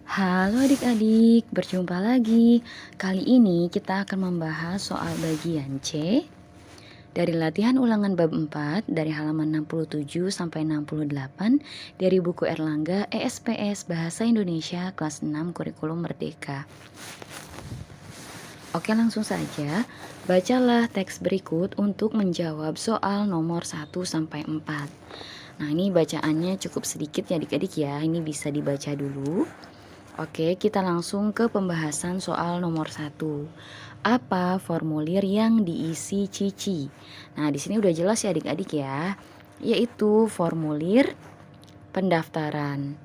Halo adik-adik, berjumpa lagi. Kali ini kita akan membahas soal bagian C dari latihan ulangan bab 4 dari halaman 67 sampai 68 dari buku Erlangga ESPS Bahasa Indonesia kelas 6 Kurikulum Merdeka. Oke, langsung saja. Bacalah teks berikut untuk menjawab soal nomor 1 sampai 4. Nah, ini bacaannya cukup sedikit ya adik-adik ya. Ini bisa dibaca dulu. Oke, kita langsung ke pembahasan soal nomor 1. Apa formulir yang diisi Cici? Nah, di sini udah jelas ya adik-adik ya, yaitu formulir pendaftaran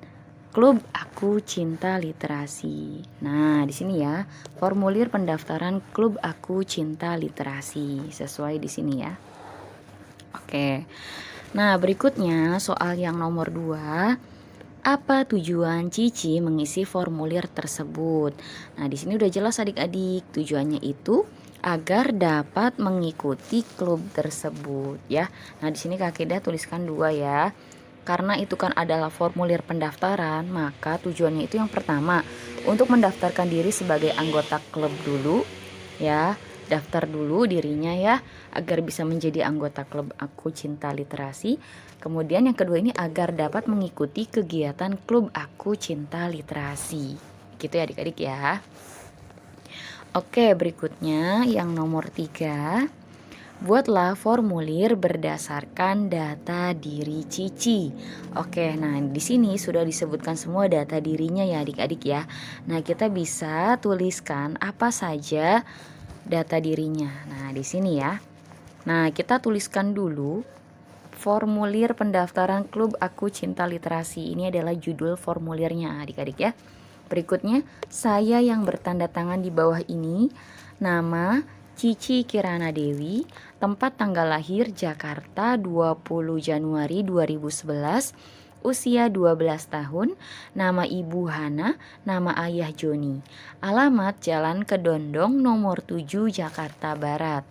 Klub Aku Cinta Literasi. Nah, di sini ya, formulir pendaftaran Klub Aku Cinta Literasi. Sesuai di sini ya. Oke. Nah, berikutnya soal yang nomor 2. Apa tujuan Cici mengisi formulir tersebut? Nah, di sini udah jelas adik-adik. Tujuannya itu agar dapat mengikuti klub tersebut ya. Nah, di sini Kak Keda tuliskan 2 ya. Karena itu kan adalah formulir pendaftaran, maka tujuannya itu yang pertama untuk mendaftarkan diri sebagai anggota klub dulu ya. Daftar dulu dirinya ya, agar bisa menjadi anggota klub Aku Cinta Literasi. Kemudian yang kedua ini agar dapat mengikuti kegiatan klub Aku Cinta Literasi. Gitu ya adik-adik ya. Oke, berikutnya yang nomor 3. Buatlah formulir berdasarkan data diri Cici. Oke, nah di sini sudah disebutkan semua data dirinya ya adik-adik ya. Nah, kita bisa tuliskan apa saja data dirinya. Nah, di sini ya. Nah, kita tuliskan dulu formulir pendaftaran Klub Aku Cinta Literasi. Ini adalah judul formulirnya adik-adik ya. Berikutnya, saya yang bertanda tangan di bawah ini, nama Cici Kirana Dewi, tempat tanggal lahir Jakarta 20 Januari 2011, usia 12 tahun, nama ibu Hana, nama ayah Joni, alamat Jalan Kedondong nomor 7 Jakarta Barat.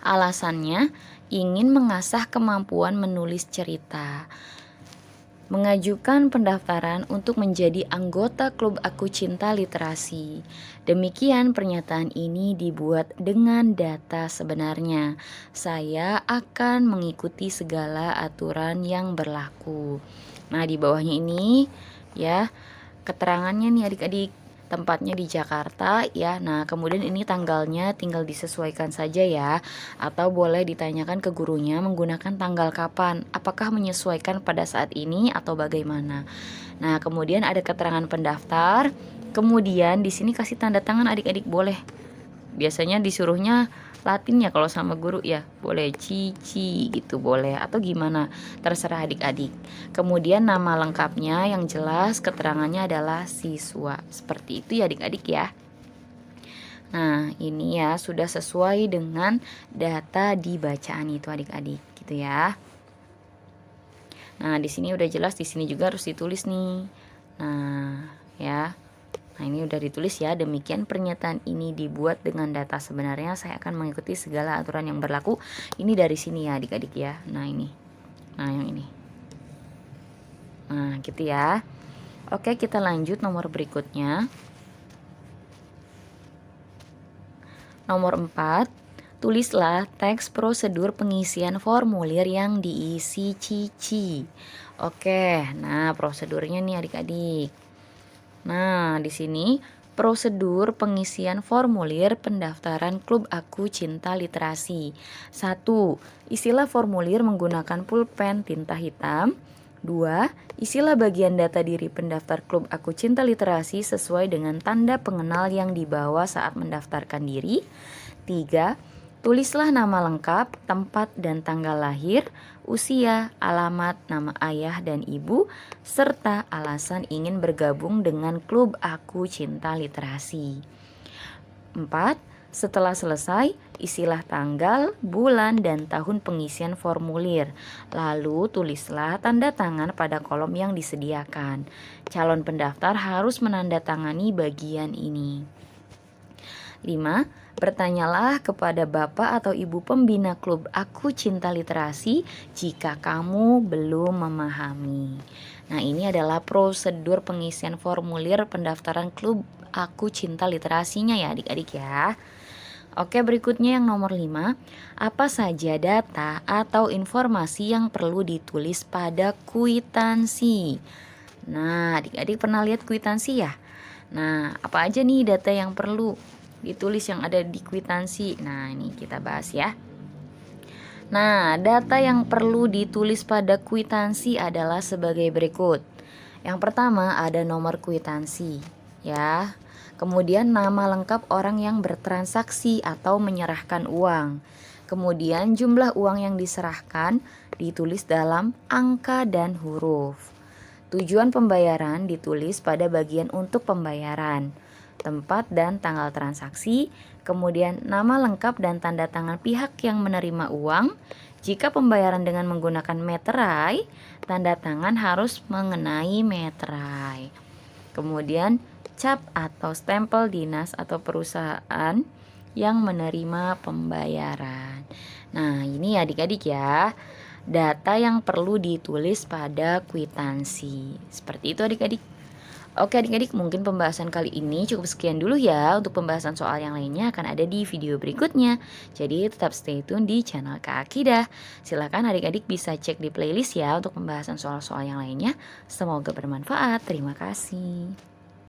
Alasannya ingin mengasah kemampuan menulis cerita. Mengajukan pendaftaran untuk menjadi anggota Klub Aku Cinta Literasi. Demikian pernyataan ini dibuat dengan data sebenarnya. Saya akan mengikuti segala aturan yang berlaku. Nah, di bawahnya ini ya, keterangannya nih adik-adik. Tempatnya di Jakarta ya. Nah, kemudian ini tanggalnya tinggal disesuaikan saja ya, atau boleh ditanyakan ke gurunya menggunakan tanggal kapan, apakah menyesuaikan pada saat ini atau bagaimana. Nah, kemudian ada keterangan pendaftar. Kemudian di sini kasih tanda tangan adik-adik boleh. Biasanya disuruhnya Latin ya kalau sama guru ya, boleh Cici gitu boleh, atau gimana, terserah adik-adik. Kemudian nama lengkapnya yang jelas, keterangannya adalah siswa. Seperti itu ya adik-adik ya. Nah, ini ya sudah sesuai dengan data di bacaan itu adik-adik gitu ya. Nah, di sini udah jelas, di sini juga harus ditulis nih. Nah, ya. Nah, ini udah ditulis ya. Demikian pernyataan ini dibuat dengan data sebenarnya. Saya akan mengikuti segala aturan yang berlaku. Ini dari sini ya adik-adik ya. Nah, ini. Nah, yang ini. Nah, gitu ya. Oke, kita lanjut nomor berikutnya. Nomor 4. Tulislah teks prosedur pengisian formulir yang diisi Cici. Oke, nah prosedurnya nih adik-adik. Nah, di sini prosedur pengisian formulir pendaftaran Klub Aku Cinta Literasi. 1. Isilah formulir menggunakan pulpen tinta hitam. 2. Isilah bagian data diri pendaftar Klub Aku Cinta Literasi sesuai dengan tanda pengenal yang dibawa saat mendaftarkan diri. 3. Tulislah nama lengkap, tempat dan tanggal lahir, usia, alamat, nama ayah dan ibu, serta alasan ingin bergabung dengan Klub Aku Cinta Literasi. 4. Setelah selesai, isilah tanggal, bulan, dan tahun pengisian formulir. Lalu tulislah tanda tangan pada kolom yang disediakan. Calon pendaftar harus menandatangani bagian ini. 5. Bertanyalah kepada bapak atau ibu pembina Klub Aku Cinta Literasi jika kamu belum memahami. Nah, ini adalah prosedur pengisian formulir pendaftaran klub Aku Cinta Literasinya ya adik-adik ya. Oke, berikutnya yang nomor 5. Apa saja data atau informasi yang perlu ditulis pada kwitansi? Nah, adik-adik pernah lihat kwitansi ya? Nah, apa aja nih data yang perlu ditulis yang ada di kwitansi? Nah, ini kita bahas ya. Nah, data yang perlu ditulis pada kwitansi adalah sebagai berikut. Yang pertama ada nomor kwitansi, ya. Kemudian nama lengkap orang yang bertransaksi atau menyerahkan uang. Kemudian jumlah uang yang diserahkan ditulis dalam angka dan huruf. Tujuan pembayaran ditulis pada bagian untuk pembayaran, tempat dan tanggal transaksi, kemudian nama lengkap dan tanda tangan pihak yang menerima uang. Jika pembayaran dengan menggunakan meterai, tanda tangan harus mengenai meterai. Kemudian cap atau stempel dinas atau perusahaan yang menerima pembayaran. Nah, ini adik-adik ya, data yang perlu ditulis pada kwitansi. Seperti itu adik-adik. Oke adik-adik, mungkin pembahasan kali ini cukup sekian dulu ya. Untuk pembahasan soal yang lainnya akan ada di video berikutnya. Jadi tetap stay tune di channel Kak Akidah. Silakan adik-adik bisa cek di playlist ya untuk pembahasan soal-soal yang lainnya. Semoga bermanfaat. Terima kasih.